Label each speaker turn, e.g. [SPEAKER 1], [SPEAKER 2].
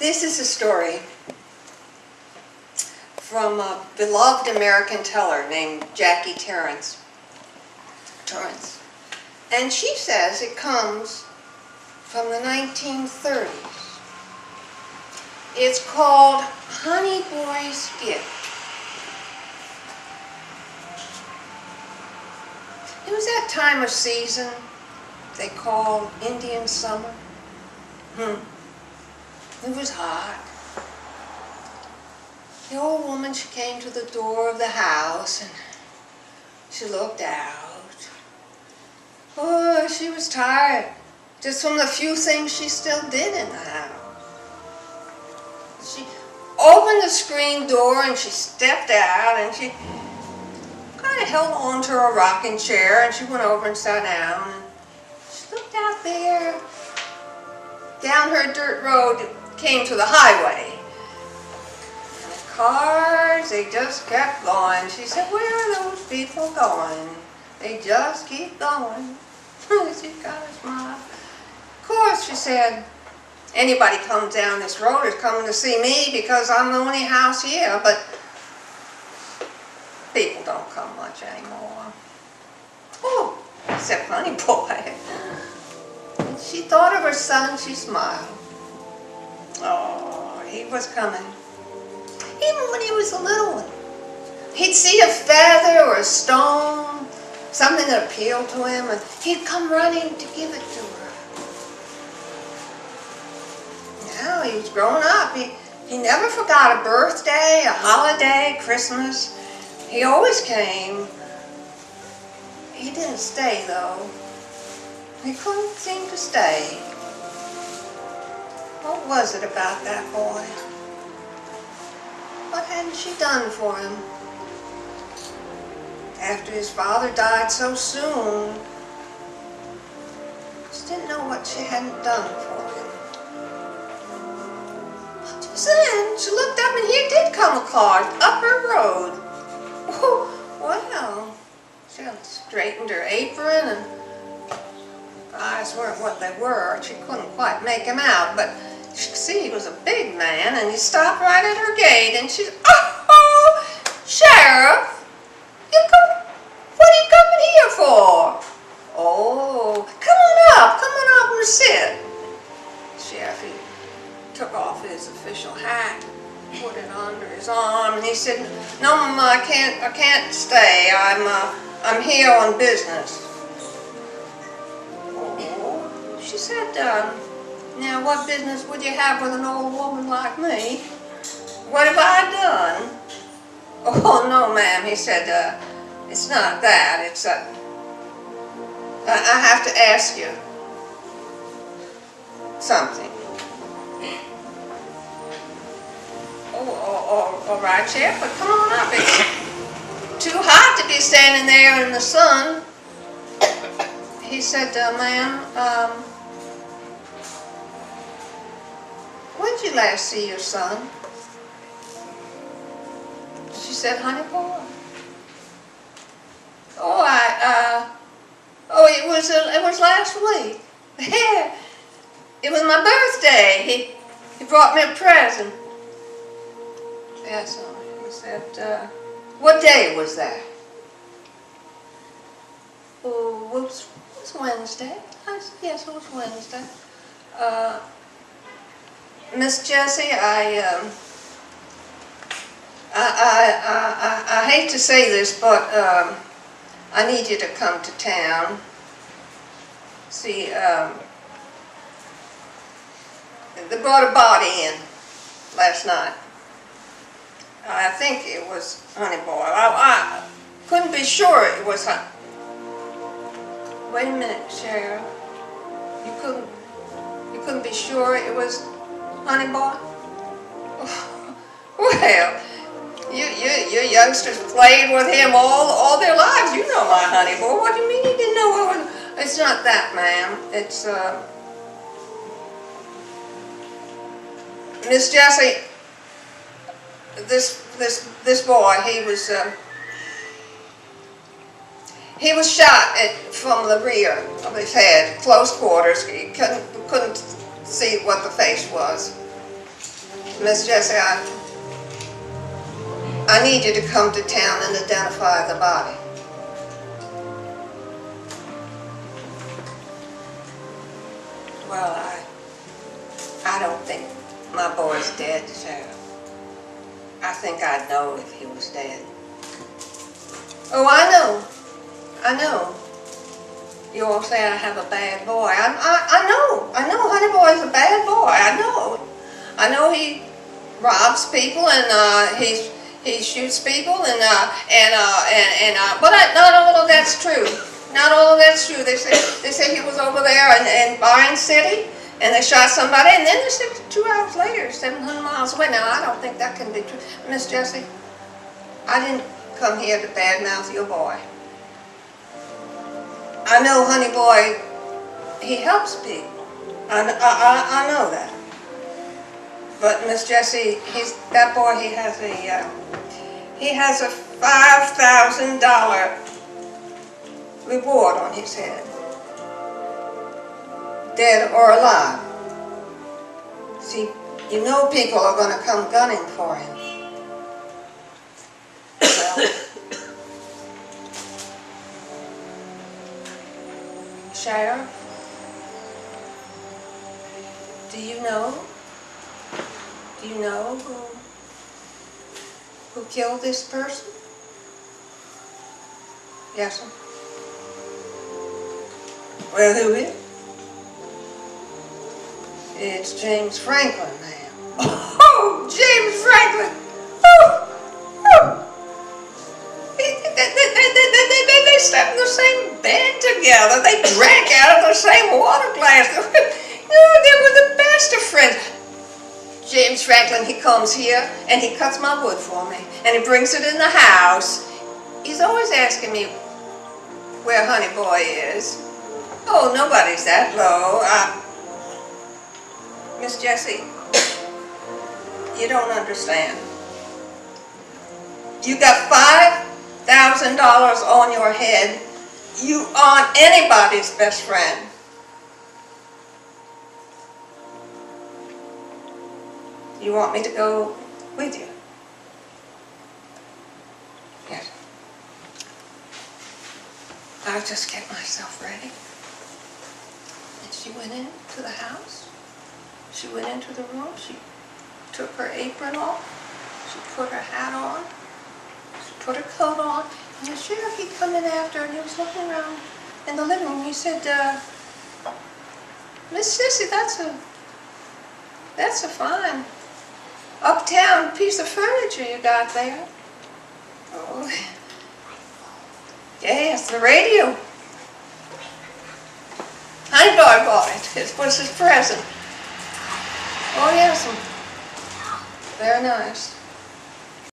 [SPEAKER 1] This is a story from a beloved American teller named Jackie Torrance. And she says it comes from the 1930s. It's called Honey Boy's Gift. It was that time of season they call Indian summer. It was hot. The old woman, she came to the door of the house and she looked out. Oh, she was tired, just from the few things she still did in the house. She opened the screen door and she stepped out and she kind of held on to a rocking chair and she went over and sat down. And she looked out there. Down her dirt road came to the highway. And the cars, they just kept going. She said, where are those people going? They just keep going. She got a smile. Of course, she said, anybody comes down this road is coming to see me because I'm the only house here, but people don't come much anymore. Oh, except Honey Boy. And she thought of her son, she smiled. Oh, he was coming. Even when he was a little one. He'd see a feather or a stone, something that appealed to him, and he'd come running to give it to her. Now he was growing up. He never forgot a birthday, a holiday, Christmas. He always came. He didn't stay, though. He couldn't seem to stay. What was it about that boy? What hadn't she done for him? After his father died so soon, she didn't know what she hadn't done for him. Just then, she looked up and here did come a car up her road. Oh, well, she straightened her apron and eyes weren't what they were. She couldn't quite make him out, but she could see he was a big man, and he stopped right at her gate, and she said, oh, Sheriff, what are you coming here for? Oh, come on up and sit. Sheriff, he took off his official hat, put it under his arm, and he said, no, Mama, I can't stay. I'm here on business. She said, now what business would you have with an old woman like me? What have I done? Oh, no, ma'am, he said, it's not that. It's, I have to ask you something. Oh, all right, Sheriff, but come on up. It's too hot to be standing there in the sun. He said, ma'am, when did you last see your son? She said, Honey Boy. It was last week. Yeah, it was my birthday. He brought me a present. Yes, he said, what day was that? Oh, it was Wednesday. I said, yes, it was Wednesday. Miss Jessie, I hate to say this, but I need you to come to town. See, they brought a body in last night. I think it was Honey Boy. I couldn't be sure it was Honey. Wait a minute, Sheriff. You couldn't be sure it was Honey Boy? Well, you youngsters played with him all their lives. You know my Honey Boy. What do you mean you didn't know it was? It's not that, ma'am. It's Miss Jessie. This boy, he was shot from the rear of his head, close quarters. He couldn't see what the face was. Miss Jessie, I need you to come to town and identify the body. Well, I don't think my boy's dead, Sheriff. I think I'd know if he was dead. Oh, I know. You all say I have a bad boy. I know Honey Boy's a bad boy. I know he robs people and he shoots people but not all of that's true. Not all of that's true. They say he was over there in Byron City and they shot somebody, and then they said 2 hours later, 700 miles away. Now I don't think that can be true, Miss Jessie. I didn't come here to badmouth your boy. I know Honey Boy, he helps people. I know that. But Miss Jessie, that boy, he has a $5,000 reward on his head, dead or alive. See, you know people are going to come gunning for him. Well, Sheriff, do you know who killed this person? Yes, sir. Well, who is? It's James Franklin, ma'am. Oh, James Franklin! Oh! They slept in the same bed together. They drank out of the same water glass. They were the best of friends. James Franklin, he comes here and he cuts my wood for me and he brings it in the house. He's always asking me where Honey Boy is. Oh, nobody's that low. Miss Jessie, you don't understand. You got $5,000 on your head. You aren't anybody's best friend. You want me to go with you? Yes. I'll just get myself ready. And she went into the house. She went into the room. She took her apron off. She put her hat on. She put her coat on. And the sheriff, he'd come in after her and he was looking around in the living room. He said, Miss Sissy, that's a fine uptown piece of furniture you got there. Oh, yes, the radio. Honey Boy bought it. It was his present. Oh, yes, very nice.